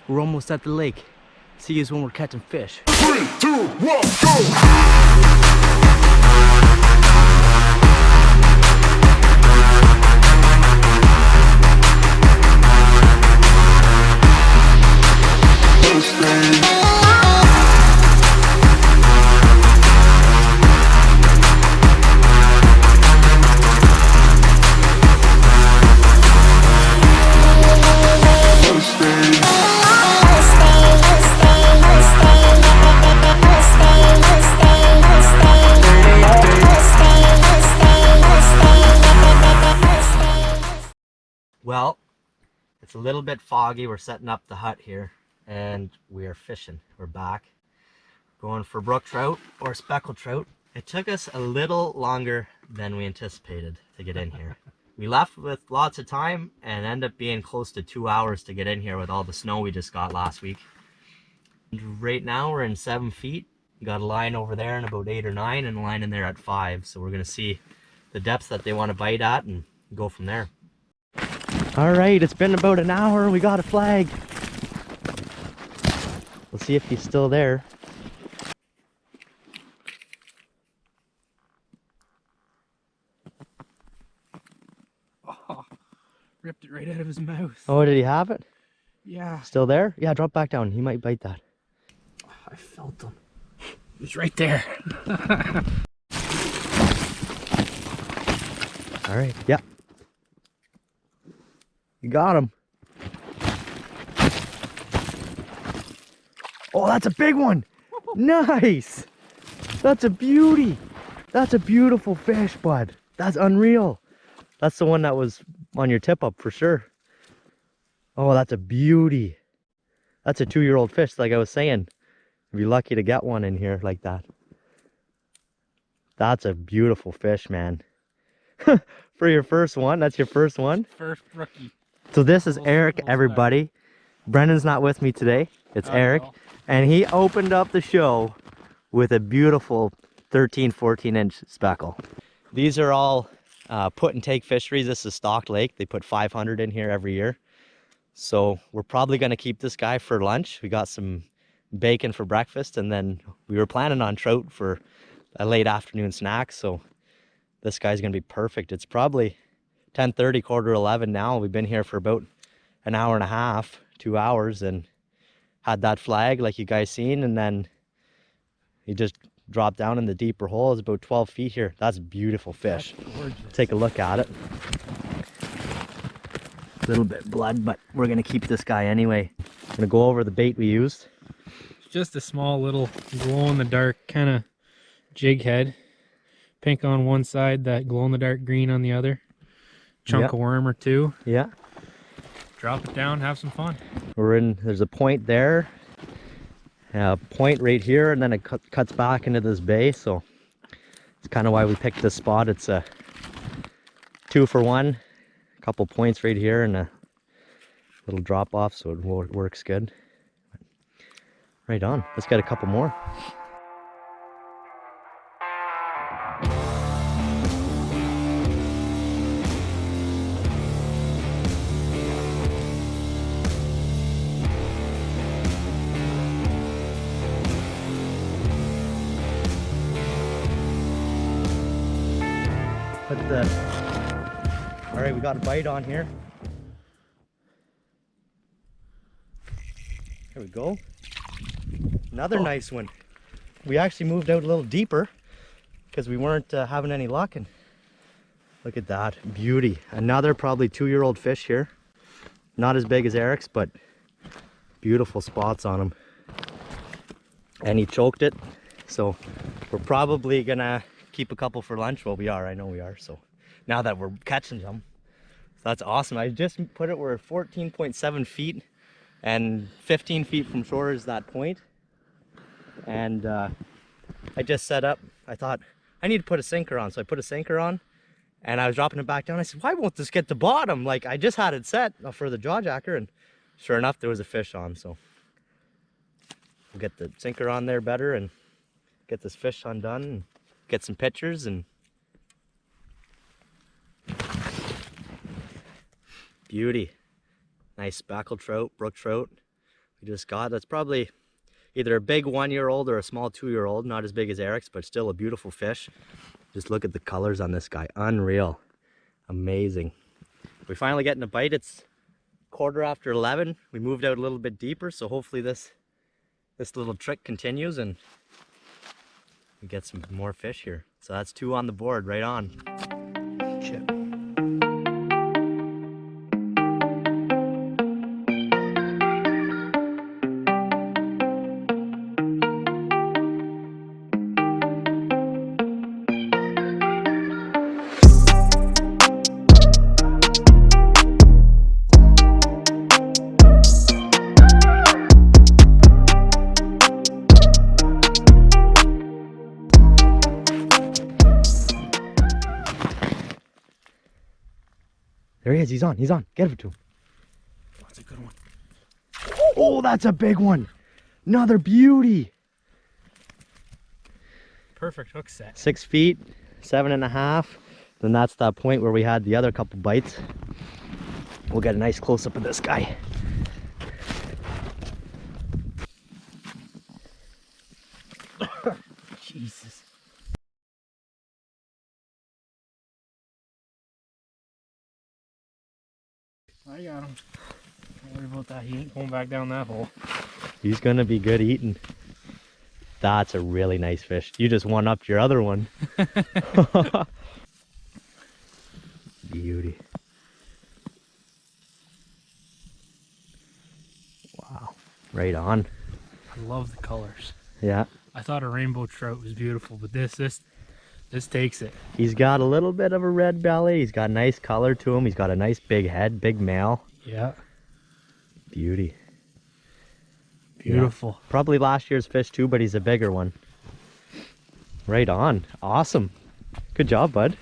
We're almost at the lake. See you when we're catching fish. 3, 2, 1, go! Well, it's a little bit foggy. We're setting up the hut here and we are fishing. We're back. Going for brook trout or speckled trout. It took us a little longer than we anticipated to get in here. We left with lots of time and ended up being close to 2 hours to get in here with all the snow we just got last week. And right now we're in 7 feet. We got a line over there in about 8 or 9 and a line in there at 5. So we're gonna see the depths that they want to bite at and go from there. All right, it's been about an hour. We got a flag. We'll see if he's still there. Oh, ripped it right out of his mouth. Oh, did he have it? Yeah. Still there? Yeah, drop back down. He might bite that. Oh, I felt him. He's right there. All right, yeah. You got him. Oh, that's a big one. Nice. That's a beauty. That's a beautiful fish, bud. That's unreal. That's the one that was on your tip up for sure. Oh, that's a beauty. That's a 2-year-old fish, like I was saying. You'd be lucky to get one in here like that. That's a beautiful fish, man. For your first one, that's your first one? First rookie. So this is Eric, everybody. Brendan's not with me today. It's Eric. No. And he opened up the show with a beautiful 13, 14-inch speckle. These are all put and take fisheries. This is stocked lake. They put 500 in here every year. So we're probably going to keep this guy for lunch. We got some bacon for breakfast, and then we were planning on trout for a late afternoon snack. So this guy's going to be perfect. It's probably 10:30, 10:45 now. We've been here for about an hour and a half, 2 hours, and had that flag like you guys seen, and then he just dropped down in the deeper hole. It's about 12 feet here. That's a beautiful fish. Take a look at it. A little bit blood, but we're gonna keep this guy anyway. I'm gonna go over the bait we used. It's just a small little glow-in-the-dark kind of jig head. Pink on one side, that glow-in-the-dark green on the other. Chunk of worm or two. Yeah. Drop it down, have some fun. There's a point there, a point right here, and then it cuts back into this bay. So it's kind of why we picked this spot. It's a 2 for 1, a couple points right here and a little drop off, so it works good. Right on. Let's get a couple more. All right, we got a bite on here. There we go. Another nice one. We actually moved out a little deeper because we weren't having any luck, and look at that beauty. Another probably 2-year-old fish here. Not as big as Eric's, but beautiful spots on him. And he choked it, so we're probably gonna keep a couple for lunch. Well, we are, I know we are. So now that we're catching them, so that's awesome. I just put it, we're at 14.7 feet and 15 feet from shore is that point. And I just set up, I thought I need to put a sinker on. So I put a sinker on and I was dropping it back down. I said, why won't this get to bottom? Like, I just had it set for the jaw jacker, and sure enough, there was a fish on. So we'll get the sinker on there better and get this fish undone and get some pictures. And beauty. Nice speckled trout, brook trout. we just got. That's probably either a big 1-year-old or a small 2-year-old. Not as big as Eric's, but still a beautiful fish. Just look at the colors on this guy. Unreal. Amazing. We finally getting a bite. It's 11:15. We moved out a little bit deeper, so hopefully this little trick continues and we get some more fish here. So that's 2 on the board, right on. Chip. There he is, he's on. Get it to him. That's a good one. Oh, that's a big one. Another beauty. Perfect hook set. 6 feet, 7.5. Then that's that point where we had the other couple bites. We'll get a nice close up of this guy. Jesus. I got him. Don't worry about that. He ain't going back down that hole. He's gonna be good eating. That's a really nice fish. You just one-upped your other one. Beauty. Wow. Right on. I love the colors. Yeah. I thought a rainbow trout was beautiful, but this takes it. He's got a little bit of a red belly. He's got nice color to him. He's got a nice big head, big male. Yeah. Beauty. Beautiful. Yeah. Probably last year's fish too, but he's a bigger one. Right on. Awesome. Good job, bud.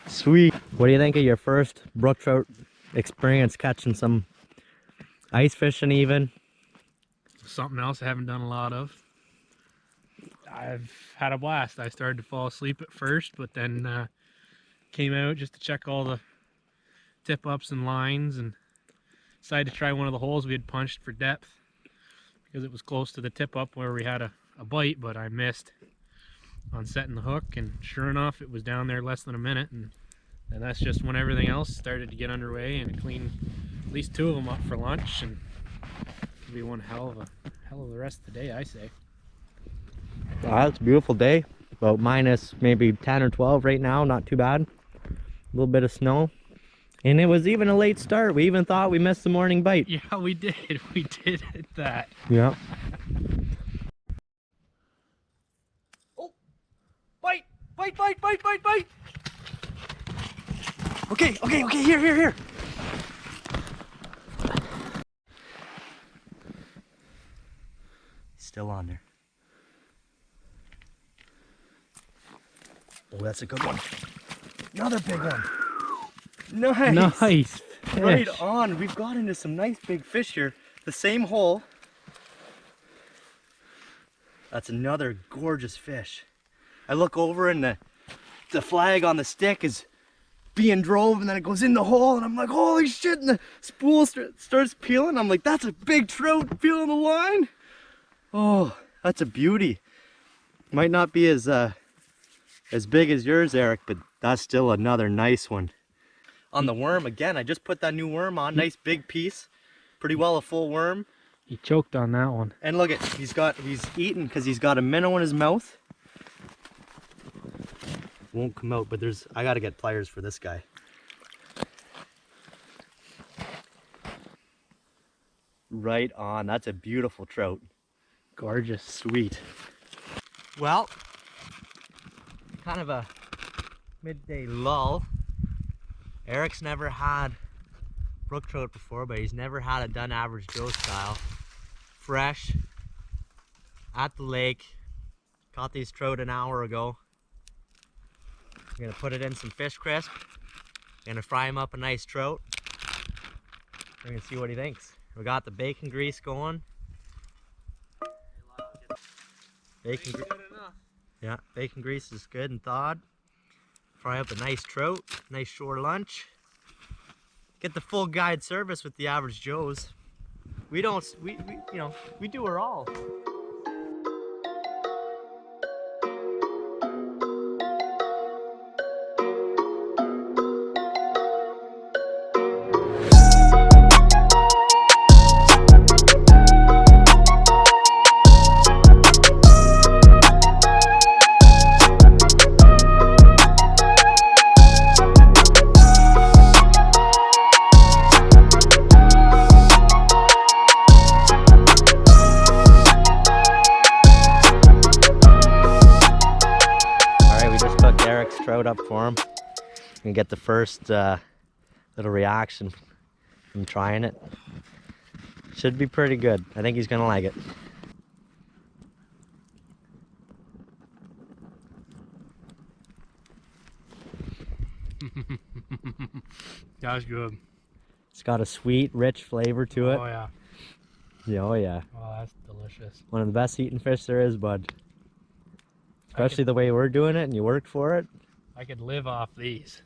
Sweet. What do you think of your first brook trout experience catching some ice fishing even? Something else I haven't done a lot of. I've had a blast. I started to fall asleep at first, but then came out just to check all the tip ups and lines and decided to try one of the holes we had punched for depth because it was close to the tip up where we had a bite, but I missed on setting the hook, and sure enough it was down there less than a minute, and that's just when everything else started to get underway, and cleaned at least 2 of them up for lunch, and it'll be one hell of the rest of the day, I say. Wow, it's a beautiful day. About minus maybe 10 or 12 right now, not too bad. A little bit of snow. And it was even a late start. We even thought we missed the morning bite. Yeah, we did. We did hit that. Yeah. Oh! Bite! Bite, bite, bite, bite, bite! Okay, here. He's still on there. Oh, that's a good one. Another big one. Nice. Nice. Right fish. on. We've got into some nice big fish here. The same hole. That's another gorgeous fish. I look over and the flag on the stick is being drove, and then it goes in the hole, and I'm like, holy shit, and the spool starts peeling. I'm like, that's a big trout peeling the line. Oh, that's a beauty. Might not be as big as yours, Eric, but that's still another nice one. On the worm, again, I just put that new worm on, nice big piece, pretty well a full worm. He choked on that one. And look at, he's eating because he's got a minnow in his mouth. Won't come out, but I gotta get pliers for this guy. Right on, that's a beautiful trout. Gorgeous. Sweet. Well, kind of a midday lull. Eric's never had brook trout before, but he's never had it done average Joe style. Fresh, at the lake. Caught these trout an hour ago. I'm gonna put it in some fish crisp. Gonna fry him up a nice trout. We're gonna see what he thinks. We got the bacon grease going. Yeah, bacon grease is good and thawed. Fry up a nice trout, nice shore lunch. Get the full guide service with the average Joes. We don't, we you know, we do her all. Trout up for him and get the first little reaction from trying it. Should be pretty good. I think he's gonna like it. That was good. It's got a sweet, rich flavor to it. Oh yeah. Yeah, oh yeah. Oh, that's delicious. One of the best eating fish there is, bud. Especially the way we're doing it and you work for it. I could live off these.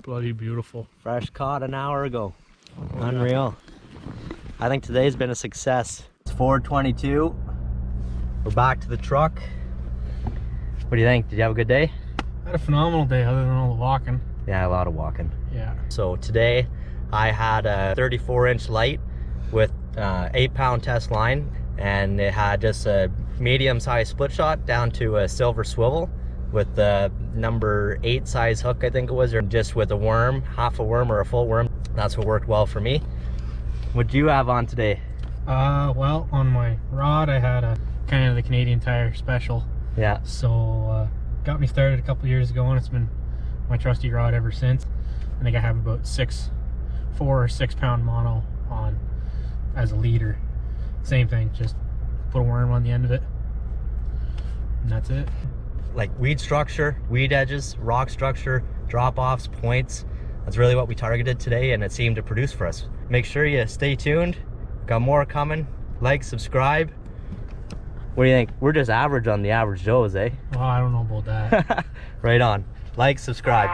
Bloody beautiful. Fresh caught an hour ago. Oh, Unreal. I think today's been a success. It's 4:22. We're back to the truck. What do you think? Did you have a good day? I had a phenomenal day other than all the walking. Yeah, a lot of walking. Yeah. So today I had a 34-inch light with 8-pound test line, and it had just a medium-sized split shot down to a silver swivel with the number 8 size hook, I think it was, or just with a worm, half a worm or a full worm. That's what worked well for me. What'd you have on today? Well, on my rod I had a kind of the Canadian Tire special. Yeah. So got me started a couple years ago, and it's been my trusty rod ever since. I think I have about 4 or 6 pound mono on as a leader. Same thing, just put a worm on the end of it, and that's it. Like weed structure, weed edges, rock structure, drop-offs, points. That's really what we targeted today, and it seemed to produce for us. Make sure you stay tuned. Got more coming. Like, subscribe. What do you think? We're just average on the average Joes, eh? Well, I don't know about that. Right on. Like, subscribe.